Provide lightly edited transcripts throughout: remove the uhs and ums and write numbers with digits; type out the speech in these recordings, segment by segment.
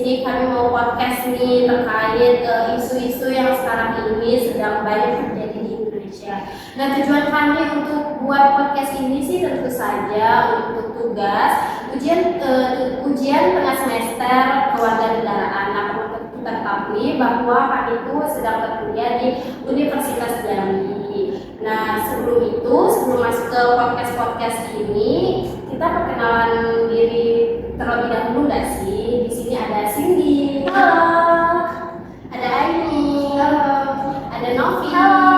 sini kami mau podcast nih terkait isu-isu yang sekarang ini sedang banyak terjadi di Indonesia. Nah, tujuan kami untuk buat podcast ini sih tentu saja untuk tugas ujian tengah semester kewarganegaraan. Nah, perlu kita ketahui bahwa kami itu sedang berkuliah di Universitas Jambi. Nah, sebelum masuk ke podcast ini, kita perkenalan diri terlebih dahulu nggak sih? Di sini ada Cindy, halo, ada Aini, halo, ada Novi, halo,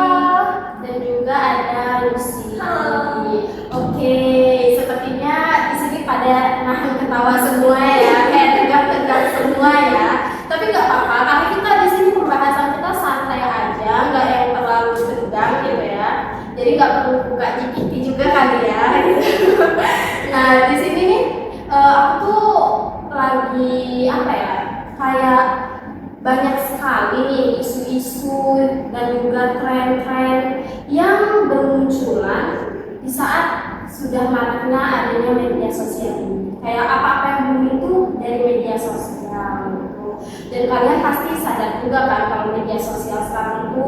dan juga ada Lucy. Halo. Oke, sepertinya di sini pada nahan ketawa semua ya, kayak tegak-tegak semua ya. Tapi nggak apa-apa, karena kita di sini pembahasan kita santai aja, nggak yang terlalu tegang gitu ya. Jadi nggak perlu buka GPT juga kali ya. Gitu. Nah, di sini nih aku tuh lagi kayak banyak sekali nih isu-isu dan juga tren-tren yang bermunculan di saat sudah maraknya adanya media sosial ini. Kayak apa-apa yang booming itu dari media sosial gitu. Dan kalian pasti sadar juga kan kalau media sosial sekarang itu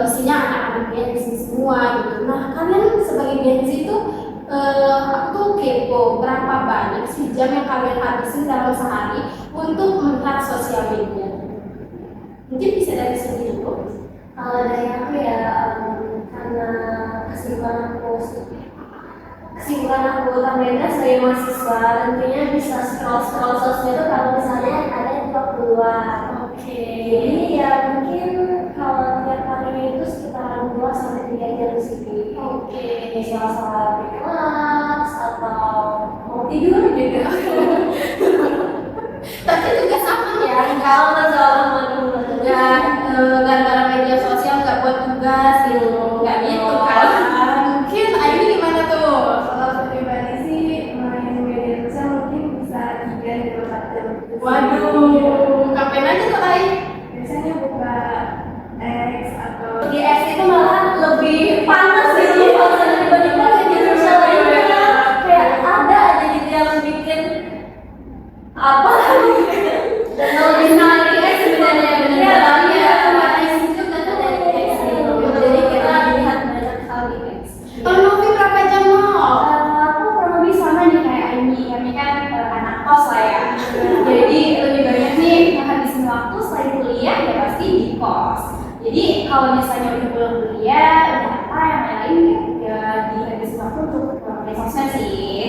isinya anak-anak Gen Z semua gitu. Nah, kalian sebagai Gen Z itu aku tuh kepo berapa banyak sih jam yang kalian habisin dalam sehari untuk melihat sosial media? Mungkin bisa dari sini dulu. Kalau dari aku ya karena kesibukan aku utamanya sebagai mahasiswa, tentunya bisa scroll sosmed itu kalau misalnya ada di waktu luang. Oke. Jadi ya mungkin kalau tiap harinya itu sekitar 2 sampai 3 jam sih. Oke. Salah kelas atau mau tidur juga. Tapi juga sama ya. Kalau masalah Dan gara-gara media sosial nggak buat tugas gitu, nggak gitu kan? Mungkin Aini gimana tuh? Kalau aku pribadi sih main media sosial mungkin bisa 3 hingga 4 jam. Waduh, ngapain aja tuh Aini? Biasanya buka X atau di X itu malah lebih panas gitu kalau tiba-tiba media sosial lainnya kayak ada aja gitu yang bikin apa dan lebih menarik di X sebenarnya Jadi kita lihat banyak hal di X. Kalau Novi berapa jam mau? aku kurang lebih sama nih kayak Aini, kami kan anak kos lah ya. Jadi lebih banyak nih menghabisin waktu selain kuliah ya pasti di kos. Jadi kalau misalnya udah pulang kuliah, udah apa yang lain ya dihabisin waktu untuk media sosial sih.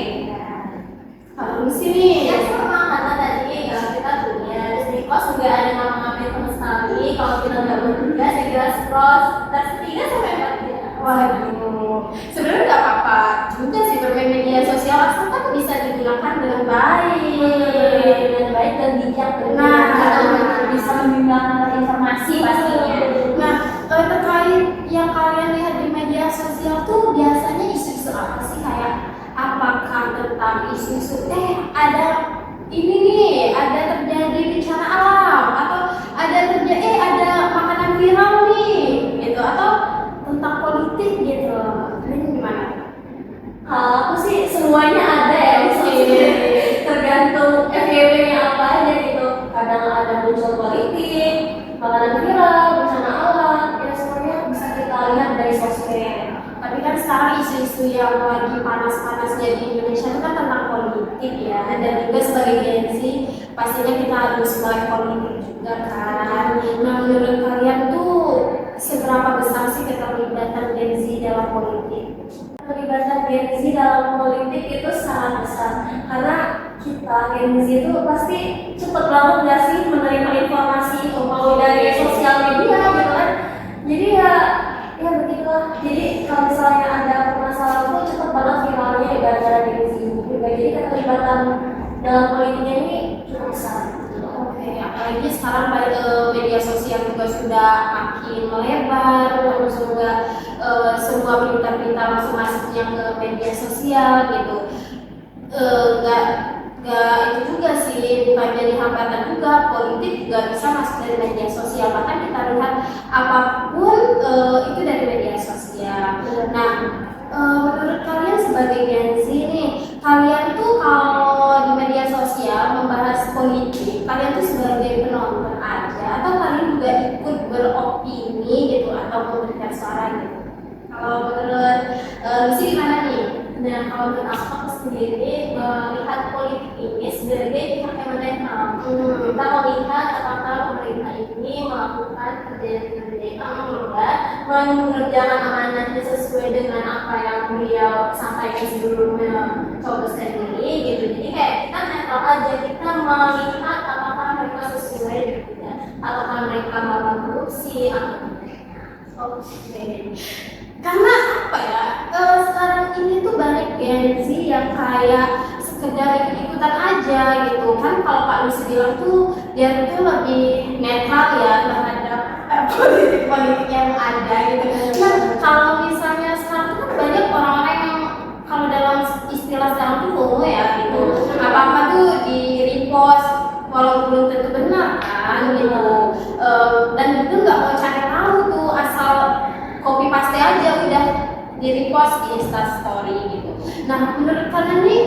Kalau di sini Ya sama karena tadi kita kuliah terus di kos juga ada ngapa-ngapain sama sekali. Kalau kita nggak bertugas ya kita scroll dari 3 sampai 4 jam. waduh, sebenarnya nggak apa-apa juga sih bermain media sosial, asal kan bisa digunakan dengan baik Dan bijak Nah, bisa membimbang informasi pastinya. Nah, terkait yang kalian lihat di media sosial tuh biasanya isu-isu apa sih? Kayak apakah tentang isu-isu ada ini nih, ada terjadi bencana alam, atau ada makanan viral nih gitu, atau tentang politik gitu. Kalian gimana? Kalau aku sih semuanya ada ya, tergantung FYP-nya apa aja gitu. Kadang ada muncul politik, makanan viral, bencana alam, ya semuanya bisa kita lihat dari sosmed. Tapi kan sekarang isu-isu yang lagi panas-panasnya di Indonesia itu kan tentang politik ya, dan juga sebagai Gen Z pastinya kita harus melek politik juga kan. Nah, menurut kalian tuh seberapa besar sih keterlibatan Gen Z dalam politik? Keterlibatan Gen Z dalam politik itu sangat besar karena kita Gen Z itu pasti cepet banget gak sih menerima informasi itu kalau dari sosial media gitu kan. Jadi ya begitulah. Jadi kalau misalnya ada permasalahan itu cepet banget viralnya ya gara-gara Gen Z juga. Jadi keterlibatan dalam politiknya ini cukup besar. Oke, apalagi sekarang media sosial juga sudah makin melebar, terus juga semua berita-berita langsung masuknya ke media sosial gitu. Nggak itu juga sih, bukan jadi hambatan juga, politik juga bisa masuk dari media sosial. Bahkan kita lihat apapun itu dari media sosial. Nah, menurut kalian sebagai Gen Z nih, kalian tuh kalau di media sosial membahas politik, kalian tuh kenapa aku sendiri melihat politik ini sebagai pihak pemerintahan. Kita melihat apakah pemerintah ini melakukan kerja-kerja hingga mengerjakan amanatnya sesuai dengan apa yang beliau sampaikan sebelumnya coba ini gitu. Jadi kayak kita netral aja, kita melihat apakah mereka sesuai atau tidak, apakah mereka melakukan korupsi atau tidak. Oke. Karena apa ya? Sekarang ini tuh banyak Gen Z yang kayak sekedar ikut-ikutan aja gitu kan. Kalau Pak Lucy bilang tuh dia tuh lebih netral ya terhadap politik-politik yang ada gitu. Nah, kalau misalnya sekarang tuh kan banyak orang-orang yang kalau dalam istilah sekarang tuh FOMO ya gitu. Apa-apa tuh di repost walau belum tentu benar kan gitu. Dan itu nggak mau cari tahu tuh, asal copy paste aja udah di repost di Instastory gitu. Nah, menurut kalian nih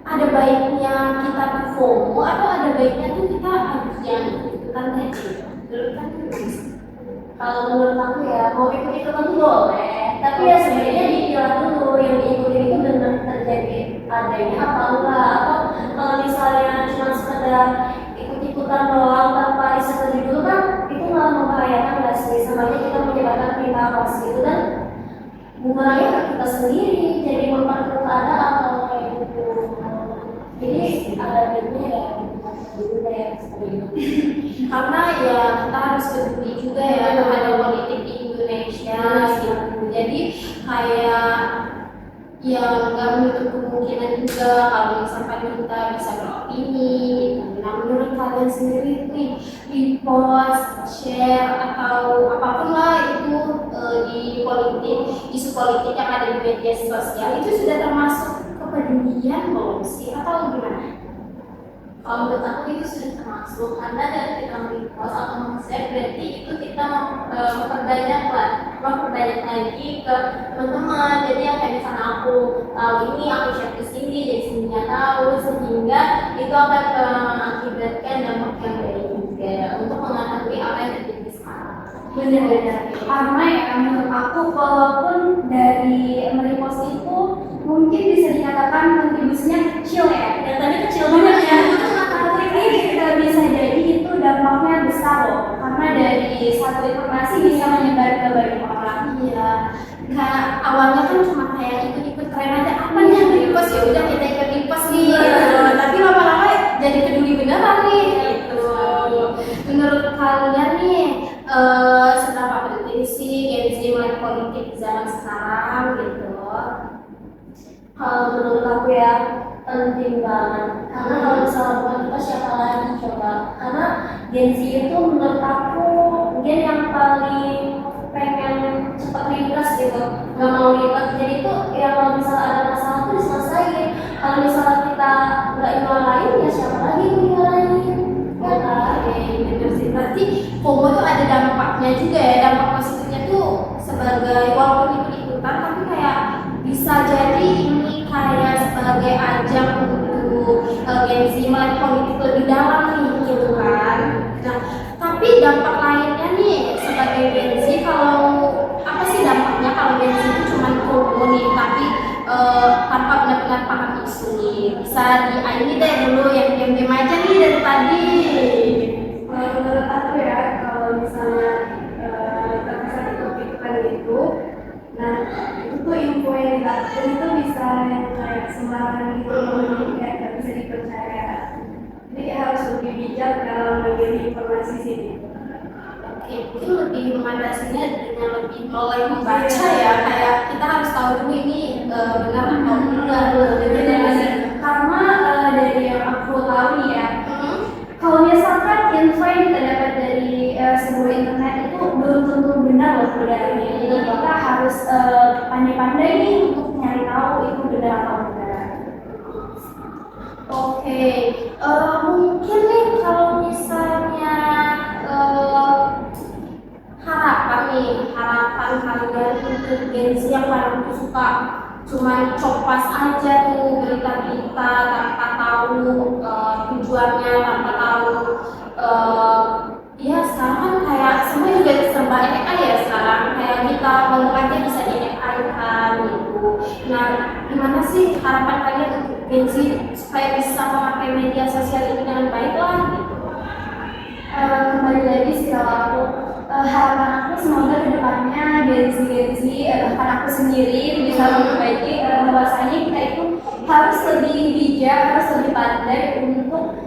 ada baiknya kita tuh FOMO atau ada baiknya tuh kita harus yang ikutan aja? Menurut kalian? Kalau menurut aku ya mau ikut-ikutan tuh boleh, tapi ya sebenarnya dipilah dulu yang diikutin itu benar terjadi adanya apa enggak, atau kalau misalnya cuma sekedar ikut-ikutan doang tanpa riset lebih dulu kan itu malah membahayakan nggak sih, samanya kita menyebabkan berita hoax gitu dan bumerangnya ke kita sendiri jadi memperkeruh keadaan kalau kayak gitu. Jadi ada baiknya ya dulu kayak seperti itu. Karena ya kita harus peduli juga ya terhadap politik di Indonesia gitu. Jadi kayak ya nggak menutup kemungkinan juga kalau misalkan kita bisa beropini gitu. Nah, menurut kalian sendiri nih repost, share atau apapun lah itu di politik, isu politik yang ada di media sosial itu sudah termasuk kepedulian belum sih atau gimana? Kalau menurut aku itu sudah termasuk, karena dari kita repost atau meng-share berarti itu kita memperbanyak lagi ke teman-teman. Jadi yang kayak misalnya aku tahu ini, aku share ke sini, jadi sininya tahu, sehingga itu akan mengakibatkan dampak yang baik juga untuk mengetahui apa yang terjadi sekarang. Benar-benar. Karena ya menurut aku walaupun dari merepost itu mungkin bisa dikatakan kontribusinya kecil ya. Dan tadi kecil banget ya. Tapi bisa jadi itu dampaknya besar loh. Karena dari satu informasi bisa menyebar ke banyak orang. Iya, kayak awalnya kan cuma kayak ikut-ikut tren aja, apa nih yang repost ya udah kita ikut repost nih, tapi lama-lama jadi peduli beneran nih gitu. Menurut kalian nih seberapa penting sih Gen Z melek politik di zaman sekarang gitu? Kalau menurut aku ya penting banget, karena kalau misalnya bukan kita siapa lagi coba, karena Gen Z itu menurut aku gen yang paling pengen cepat ringkas gitu, nggak mau ribet. Jadi itu ya kalau misalnya ada masalah tuh diselesaikan. Kalau misalnya kita nggak nyalain ya siapa lagi yang nyalain ya kan? Bener sih, berarti FOMO tuh ada dampaknya juga ya, dampak positifnya tuh sebagai walaupun ikut-ikutan tapi kayak bisa jadi ini kayak sebagai ajang untuk Gen Z melek politik lebih dalam nih gitu kan. Nah, tapi dampak lainnya nih sebagai Gen Z, kalau apa sih dampaknya kalau Gen Z itu cuma FOMO nih tapi tanpa benar-benar paham isu nih? Bisa ini deh dulu yang diam-diam aja nih dari tadi. Menurut aku ya kalau misalnya terkesan ikut-ikutan gitu, nah itu tuh info yang didapetin itu bisa yang kayak sembarangan gitu, jadi kayak nggak bisa dipercaya. Jadi harus lebih bijak dalam memilih informasi sih. Oke, mungkin lebih memandasinya dengan lebih mulai membaca ya, kayak kita harus tahu dulu ini benar atau enggak. Karena dari yang aku tahu nih ya, kalau misalkan info yang kita dapat dari sebuah internet itu belum tentu benar loh sebenarnya. Jadi kita harus pandai-pandai nih untuk nyari tahu itu benar atau enggak. Oke, mungkin nih kalau misalnya harapan kalian untuk Gen Z yang paling suka cuman copas aja tuh berita-berita tanpa tahu tujuannya, tanpa tahu ya sekarang kan kayak semua juga serba AI ya sekarang, kayak kita ngomong aja bisa di AI kan gitu. Nah, gimana sih harapan kalian untuk Gen Z supaya bisa memakai media sosial ini dengan baik lah gitu? Kembali lagi sih kalau aku harapan aku semoga kedepannya Gen Z bahkan aku sendiri bisa memperbaiki bahwasanya kita itu harus lebih bijak, harus lebih pandai untuk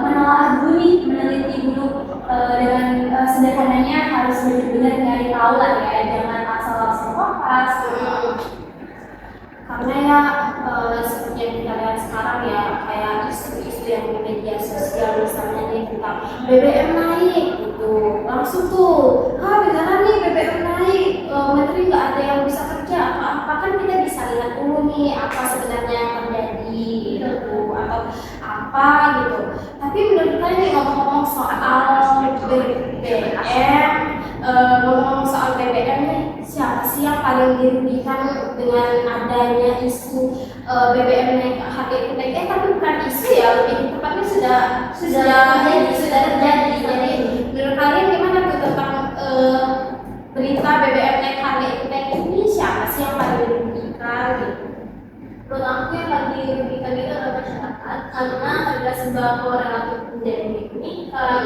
menelaah dulu nih, meneliti dulu dengan sederhananya harus benar-benar nyari tahu lah ya, jangan asal-asal kopas. Karena ya seperti yang kita lihat sekarang ya, kayak isu-isu yang di media sosial misalnya nih tentang BBM naik gitu, langsung tuh beneran nih BBM naik, menteri nggak ada yang bisa kerja apa-apa. Kan kita bisa lihat dulu nih apa sebenarnya yang terjadi gitu, atau apa gitu. Tapi menurut kalian nih, ngomong-ngomong soal BBM, ngomong-ngomong soal BBM nih, siapa sih yang paling dirugikan dengan adanya isu BBM naik, harga itu naik? Tapi bukan isu ya, lebih tepatnya sudah terjadi. Jadi menurut kalian gimana tuh tentang berita BBM naik, harga itu naik ini, siapa sih yang paling dirugikan gitu? Menurut aku yang paling dirugikan itu adalah masyarakat, karena harga sembako relatif menjadi meningkat,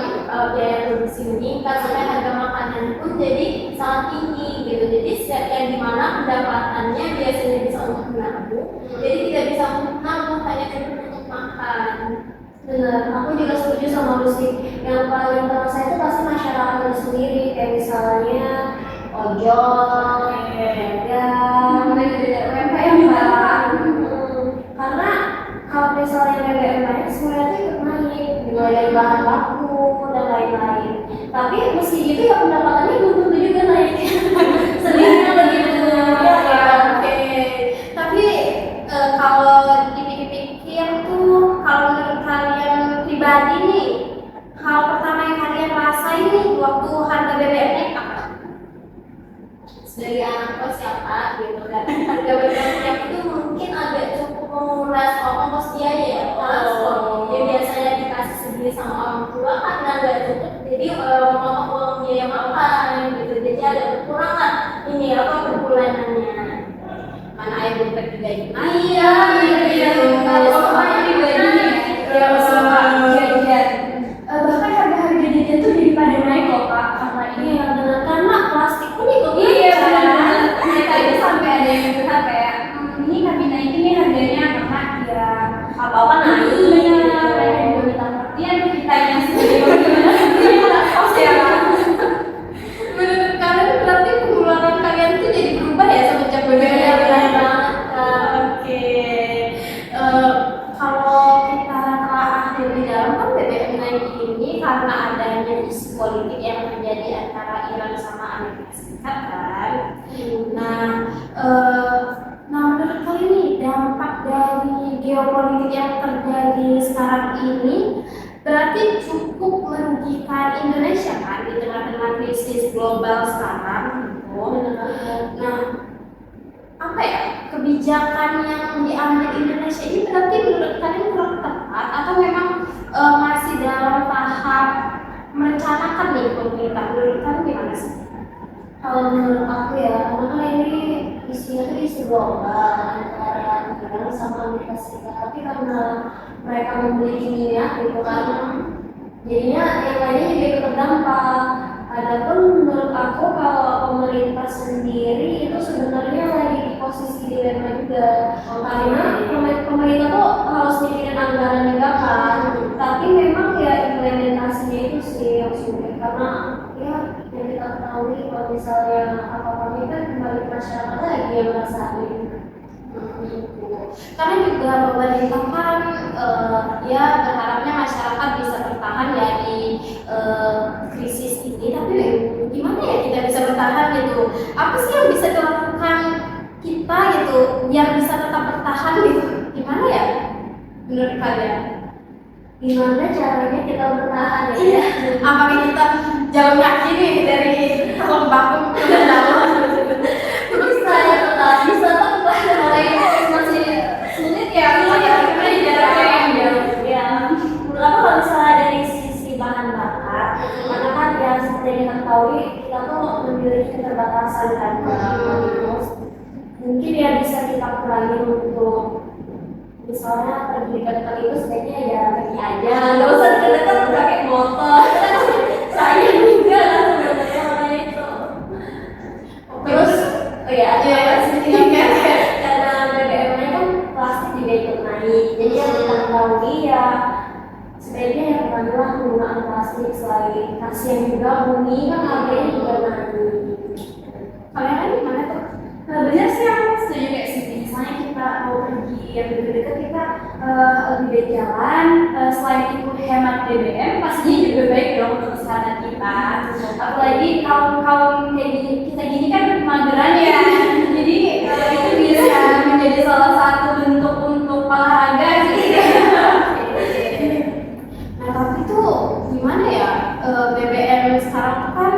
biaya produksi meningkat, sampai harga makanan pun jadi sangat tinggi gitu. Jadi yang dimana pendapatannya biasanya bisa untuk menabung, jadi tidak bisa untuk menabung, hanya cukup untuk makan. Benar, aku juga setuju sama Lucy. Yang paling terasa itu pasti masyarakat itu sendiri, kayak misalnya ojol, pedagang, UMKM kan. Karena kalau misalnya BBM naik, semuanya itu ikut naik, mulai dari bahan baku dan lain-lain. Tapi meski gitu ya pendapatannya belum tentu juga naik. Sedihnya begitu. Oke. Tapi kalau dipikir-pikir tuh, kalau menurut kalian pribadi nih, hal pertama yang kalian rasain nih waktu harga BBM naik apa? Dari anak kos siapa gitu kan, harga BBM yang itu mungkin agak cukup menguras ongkos biaya ya, transport. Dia biasanya dikasih sendiri sama orang tua karena nggak cukup, jadi uang biaya makan gitu, jadi ada berkurang lah ini apa perbulanannya. Mana air dompet juga ini? Iya, ada semuanya dibagi ya, semua jajan. Bahkan harga-harga jajan tuh jadi pada naik loh Kak, karena ini Iya benar, karena plastik pun ikut iya naik, benar. kan? Mereka itu sampai ada yang curhat kayak ini kami naikin nih harganya karena ya Apa-apa naik. benar, mereka juga minta perhatian tuh kita yang sendiri gimana kos ya. Menurut kalian berarti pengeluaran kalian tuh jadi berubah ya semenjak BBM Iya, naik? benar banget. Oke. Kalau kita telah lebih dalam kan BBM naik ini karena adanya isu politik yang terjadi antara Iran sama Amerika Serikat kan. Nah, menurut kalian nih dampak dari geopolitik yang terjadi sekarang ini berarti cukup merugikan Indonesia kan di tengah-tengah krisis global sekarang gitu. Nah, apa ya, kebijakan yang diambil Indonesia ini berarti menurut kalian kurang tepat atau memang masih dalam tahap merencanakan nih pemerintah? Menurut kalian gimana sih? Kalau menurut aku ya, karena kan ini isunya tuh isu global antara Iran sama Amerika Serikat, tapi karena mereka memiliki minyak gitu kan, jadinya yang lainnya juga ikut terdampak. Adapun menurut aku kalau pemerintah sendiri itu sebenarnya lagi di posisi dilema juga, karena pemerintah tuh harus mikirin anggaran juga kan, tapi memang ya implementasinya itu sih yang sulit, karena ya yang kita ketahui kalau misalnya apa-apa ini kan kembali ke masyarakat lagi yang ngerasain. Gitu. Karena juga pemerintah kan ya berharapnya masyarakat bisa bertahan dari krisis ini, tapi gimana ya kita bisa bertahan gitu? Apa sih yang bisa dilakukan kita gitu biar bisa tetap bertahan gitu? Gimana ya menurut kalian? Gimana caranya kita bertahan ya? Apakah kita jalan kaki nih dari lembah ke danau? Bisa ya, tetap bisa, tapi mulai masih sulit ya, karena jaraknya yang jauh. Ya, menurut aku kalau misalnya dari sisi bahan bakar, karena kan ya seperti yang kita ketahui kita tuh memiliki keterbatasan kan, mungkin ya bisa kita kurangi untuk misalnya pergi dekat-dekat itu sebaiknya ya pergi aja, nggak usah dekat-dekat pakai motor. Saya juga lah sebenarnya makanya itu. Terus, oh ya, karena BBM-nya kan plastik juga ikut naik, jadi yang kita ketahui ya sebaiknya ya kemana penggunaan plastik selain kasihan juga bumi kan harganya juga naik. Kalian kan gimana tuh? Nah, benar sih aku setuju kayak sih. Misalnya kita mau pergi yang dekat-dekat kita lebih baik jalan. Selain itu hemat BBM, pastinya juga baik dong untuk kesehatan kita. Apalagi kaum kayak gini, kita gini kan mageran ya. Jadi itu bisa menjadi salah satu bentuk untuk olahraga sih. Nah tapi tuh gimana ya, BBM sekarang tuh kan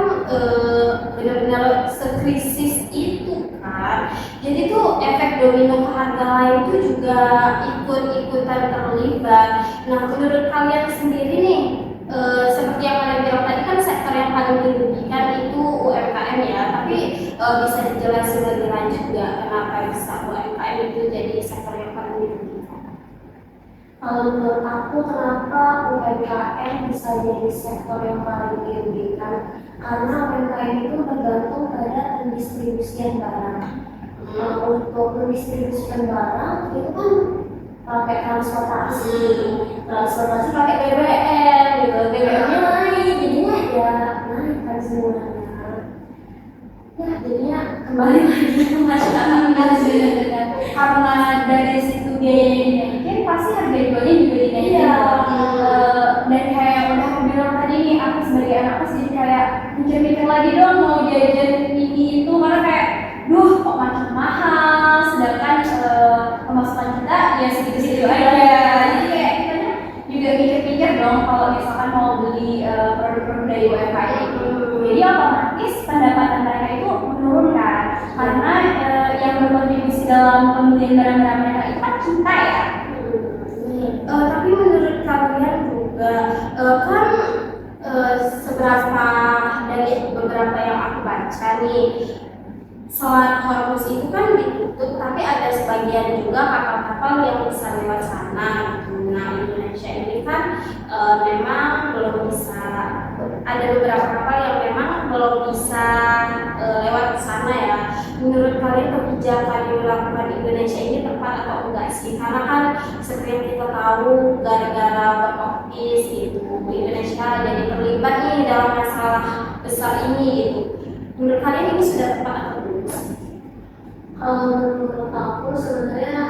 benar-benar sekrisis itu kan. Jadi tuh efek domino ke harga lain tuh juga ikut-ikutan terlibat. Nah menurut kalian sendiri nih, seperti yang kalian bilang tadi kan sektor yang paling dirugikan itu UMKM ya. Tapi bisa dijelasin lebih lanjut nggak kenapa bisa UMKM itu jadi sektor yang paling dirugikan? Kalau menurut aku kenapa UMKM bisa jadi sektor yang paling dirugikan? Karena UMKM itu tergantung pada pendistribusian barang. Untuk pendistribusian barang itu kan pakai transportasi pakai BBM gitu, BBM-nya naik, jadinya ya naik kan semuanya. Ya jadinya kembali lagi ke masyarakat. Karena dari situ biayanya dinaikin, pasti harga jualnya juga dinaikin. Iya. Dan kayak udah aku bilang tadi nih, aku sebagai anak kos jadi kayak mikir-mikir lagi dong mau jajan ini itu, karena kayak duh kok makin mahal, sedangkan pemasukan kita ya segitu-segitu aja. Jadi kayak kita juga mikir-mikir dong kalau misalkan mau beli produk-produk dari UMKM itu. Jadi otomatis pendapatan mereka itu menurun kan, karena yang berkontribusi dalam pembelian barang-barang mereka itu kan kita ya. Tapi menurut kalian juga kan seberapa dari beberapa yang aku baca nih, Selat Hormuz itu kan ditutup, tapi ada sebagian juga kapal-kapal yang bisa lewat sana gitu. Nah Indonesia ini kan memang belum bisa, ada beberapa kapal yang memang belum bisa lewat ke sana ya. Menurut kalian kebijakan yang dilakukan Indonesia ini tepat atau enggak sih? Karena kan seperti yang kita tahu gara-gara World of Peace gitu, Indonesia jadi terlibat nih dalam masalah besar ini gitu. Menurut kalian ini sudah tepat atau belum? Kalau menurut aku sebenarnya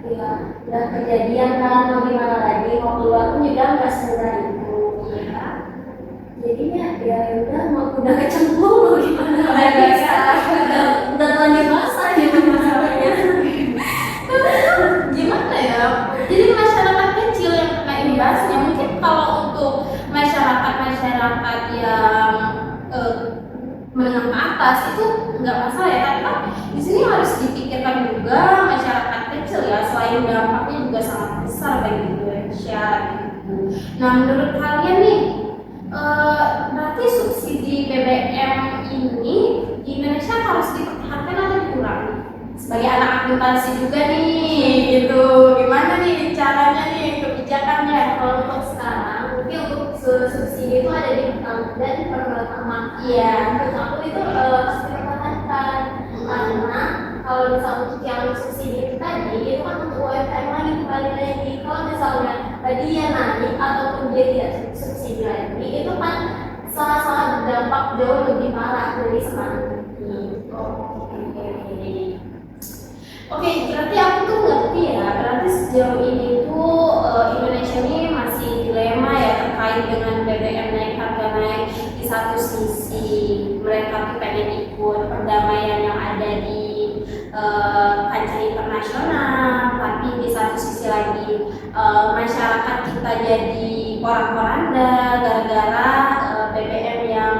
ya udah kejadian kan, mau gimana lagi, mau keluar pun juga nggak semudah itu ya. Jadinya ya udah mau udah kecemplung mau gimana lagi udah telanjur basah gitu masalahnya. Gimana ya? Jadi masyarakat kecil yang kena imbasnya. Mungkin kalau untuk masyarakat yang menengah ke atas itu nggak masalah ya. Tapi kan di sini harus dipikirkan juga masyarakat kecil ya. Selain dampaknya juga sangat besar bagi Indonesia gitu. Nah menurut kalian nih, berarti subsidi BBM ini di Indonesia harus dipertahankan atau dikurangi? Sebagai anak akuntansi juga nih, gitu. Gimana nih caranya nih kebijakannya? Kalau untuk sekarang mungkin untuk subsidi itu ada di dan pertama Iya. menurut aku itu harus dipertahankan karena kalau misalnya untuk yang subsidi itu tadi itu kan untuk UMKM lagi kembali lagi. Kalau misalnya dia naik ataupun dia tidak subsidi lagi itu kan sangat-sangat berdampak jauh lebih parah dari sekarang. Oke, berarti aku tuh ngerti ya. Berarti sejauh ini tuh Indonesia ini masih dilema ya terkait dengan BBM naik, harga naik. Di satu sisi mereka tuh pengen ikut perdamaian yang ada di kancah internasional, tapi di satu sisi lagi masyarakat kita jadi porak-poranda gara-gara BBM yang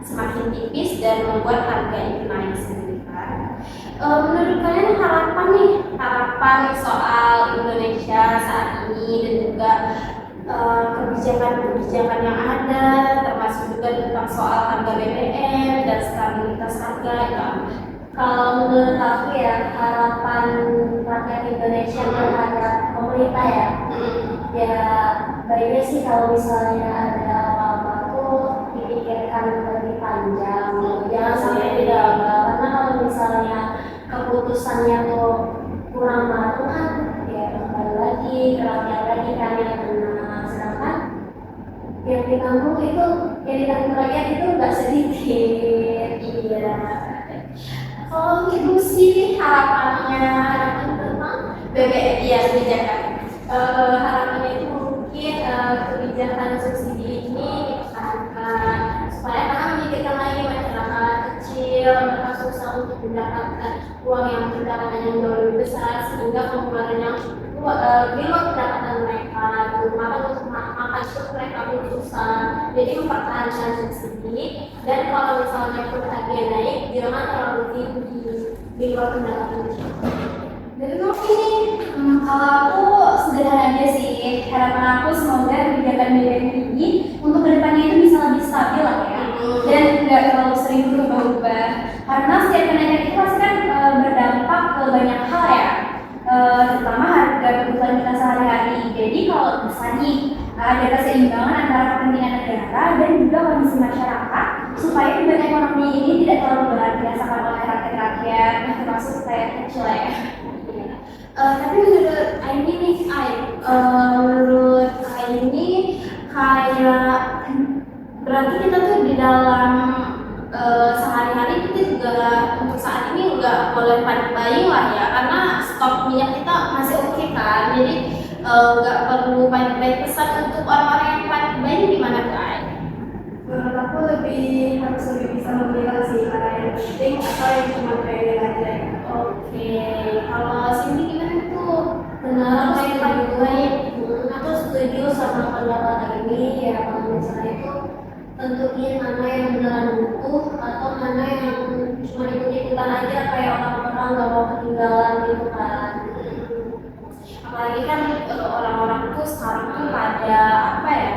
semakin tipis dan membuat harga itu naik sendiri kan. Menurut kalian harapan soal Indonesia saat ini dan juga kebijakan-kebijakan yang ada, termasuk juga tentang soal harga BBM dan stabilitas harga itu apa? Kalau menurut aku ya harapan rakyat Indonesia terhadap pemerintah ya. Hmm. Ya baiknya sih kalau misalnya ada apa-apa tuh dipikirkan lebih panjang, jangan sampai gegabah. Karena kalau misalnya keputusannya tuh kurang matang kan, ya kembali lagi ke rakyat lagi kan yang kena. Sedangkan yang ditanggung itu, yang ditanggung rakyat itu nggak sedikit. Iya. Kalau ibu sih harapan tentang BBM ya kebijakan. Harapannya itu mungkin kebijakan subsidi ini dipertahankan supaya karena memikirkan lagi masyarakat kecil mereka susah untuk mendapatkan uang yang pendapatan yang jauh lebih besar sehingga pengeluaran yang di luar pendapatan mereka gitu. Maka untuk makan itu mereka pun susah, jadi mempertahankan subsidi dan kalau misalnya pun harganya naik jangan terlalu tinggi di luar pendapatan mereka. Jadi ini kalau aku sederhana aja sih, harapan aku semoga kebijakan BBM ini untuk kedepannya itu bisa lebih stabil lah ya, dan nggak terlalu sering berubah-ubah. Karena setiap kenaikan itu pasti kan berdampak ke banyak hal ya, terutama harga kebutuhan kita sehari-hari. Jadi kalau bisa nih ada keseimbangan antara kepentingan negara dan juga kondisi masyarakat supaya beban ekonomi ini tidak terlalu berat dirasakan oleh rakyat-rakyat, termasuk rakyat kecil ya. Tapi menurut Aini nih, menurut Aini kayak berarti kita tuh di dalam sehari-hari kita juga untuk saat ini nggak boleh panic buying lah ya, karena stok minyak kita masih oke kan, jadi nggak perlu panic buying. Pesan untuk orang-orang yang panic buying gimana guys? Menurut aku harus lebih bisa memilah sih mana yang penting atau yang cuma pengen aja. Oke, kalau Cindy gimana tuh? Benar, saya paling baik. Aku setuju sama pendapat ini ya, kalau misalnya itu tentuin mana yang beneran butuh atau mana yang cuma ikut-ikutan aja kayak orang-orang nggak mau ketinggalan gitu kan. Apalagi kan orang-orang tuh sekarang tuh pada apa ya,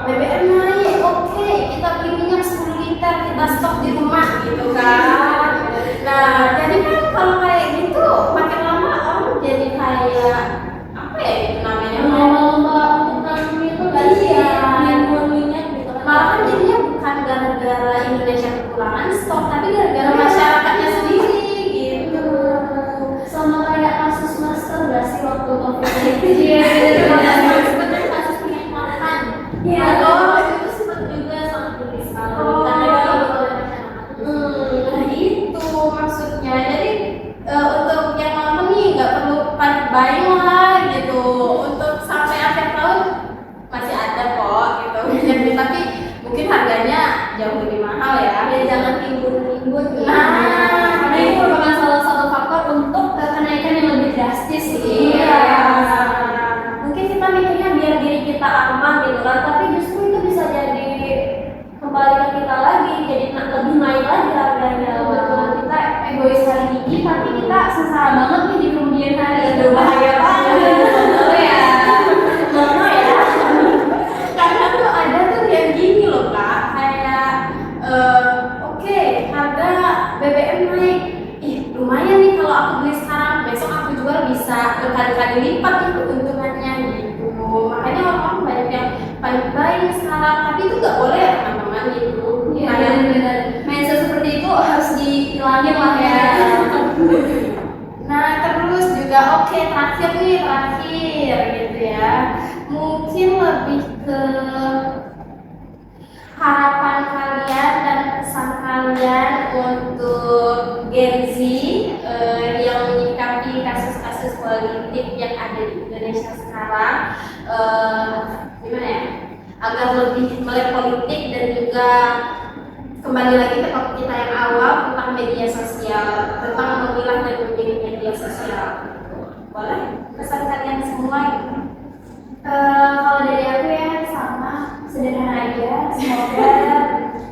BBM naik, oke, kita beli minyak 10 liter, kita stok di rumah gitu kan. Nah jadi kan kalau kayak gitu makin lama orang jadi kayak apa ya itu namanya, Lomba-lomba untuk nanam itu kan Iya. biar minyak gitu kan. malah kan jadinya bukan gara-gara Indonesia kekurangan stok tapi gara-gara masyarakatnya sendiri gitu. Sama kayak kasus masker nggak sih waktu COVID-19? Iya, sebenarnya kasus minyak makan. Iya. Itu sempat juga sangat gede sekali. Oh. Karena dia betul masyarakat. Nah itu maksudnya. Jadi untuk yang nonton nih nggak perlu panic buying lah gitu. Untuk sampai akhir tahun masih ada kok gitu. Jadi tapi mungkin harganya jauh lebih mahal ya. Ya jangan timbun-timbun. Nah, Karena itu merupakan salah satu faktor untuk kenaikan yang lebih drastis sih. Iya. Mungkin kita mikirnya biar diri kita aman gitu kan, tapi justru itu bisa jadi kembali ke kita lagi, jadi lebih naik lagi harganya. Betul, kita egois hari ini, tapi kita sengsara banget nih di kemudian hari. Aduh, bahaya banget. Betul ya. Lama ya. Karena tuh ada tuh yang gini loh kak, kayak oke, harga BBM naik, lumayan nih kalau aku beli sekarang, besok aku jual bisa berkali-kali lipat itu keuntungannya gitu. Makanya orang-orang banyak yang panic buying sekarang, tapi itu nggak boleh ya teman-teman gitu. Iya, Kayak- benar-benar. Mindset seperti itu harus dihilangin lah ya. Nah terus juga oke, terakhir gitu ya, mungkin lebih ke harapan kalian dan pesan kalian untuk Gen Z yang menyikapi kasus-kasus politik yang ada di Indonesia sekarang, gimana ya, agar lebih melek politik dan juga kembali lagi ke topik kita yang awal tentang media sosial, tentang memilah dan memilih media sosial. Boleh pesan kalian semua gitu. Kalau dari aku ya sama, sederhana aja. Semoga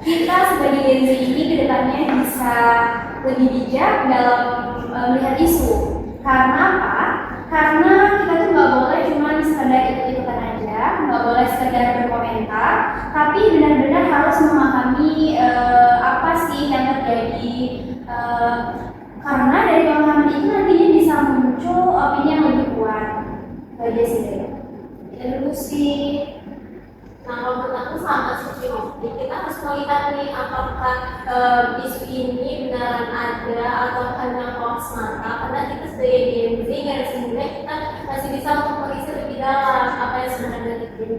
kita sebagai Gen Z ini kedepannya bisa lebih bijak dalam melihat isu. Karena apa? Karena kita tuh nggak boleh cuma sekedar ikut-ikutan aja, nggak boleh sekedar berkomentar, tapi benar-benar harus memahami apa sih yang terjadi. Karena dari pemahaman itu nantinya bisa muncul opini yang lebih kuat. aja sih deh. Ya dulu sih. Nah, kalau menurut aku sama sih Cimo. Jadi kita harus melihat nih apakah isu ini beneran ada atau hanya hoax semata. Karena kita sebagai Gen Z kan sebenarnya kita masih bisa untuk mengisi lebih dalam apa yang sebenarnya terjadi.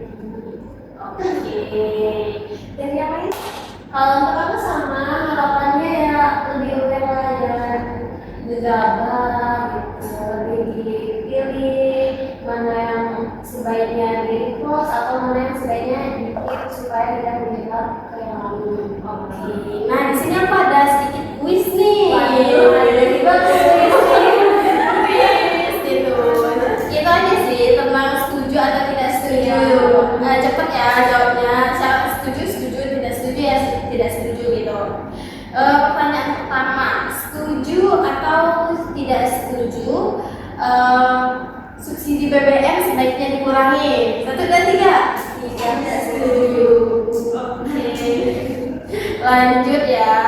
Oke. Dan yang lain, kalau untuk aku sama harapannya ya lebih aware lah, jangan gegabah gitu, lebih dipilih mana yang sebaiknya di repost atau mana yang sebaiknya di-keep supaya tidak menyebar ke yang lain. Oke. Nah, di sini aku ada sedikit kuis nih. Waduh, jadi bagus Kuis gitu. Itu aja sih tentang setuju atau tidak setuju. Nah, cepet ya jawabnya. Siapa setuju, setuju, tidak setuju ya tidak setuju gitu. Pertanyaan pertama, setuju atau tidak setuju subsidi BBM sebaiknya dikurangi? 1, 2, 3. Tidak setuju. Oke. Lanjut ya.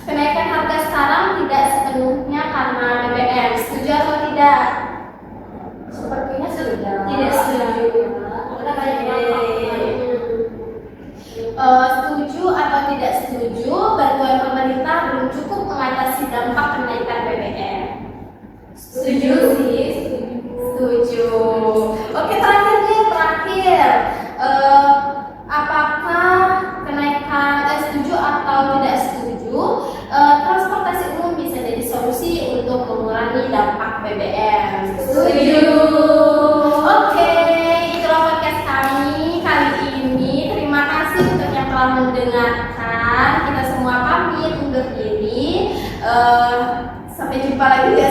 Kenaikan harga sekarang tidak sepenuhnya karena BBM. Setuju atau tidak? Sepertinya sudah. Tidak setuju. Karena banyak yang Setuju atau tidak setuju bantuan pemerintah belum cukup mengatasi dampak kenaikan BBM? Setuju sih, setuju. Oke, terakhir nih, terakhir. Apakah kenaikan setuju atau tidak setuju transportasi umum bisa jadi solusi untuk mengurangi dampak BBM? Setuju. Oke, itulah podcast kami kali ini. Terima kasih untuk yang telah mendengarkan. Kita semua pamit undur diri. Sampai jumpa lagi ya.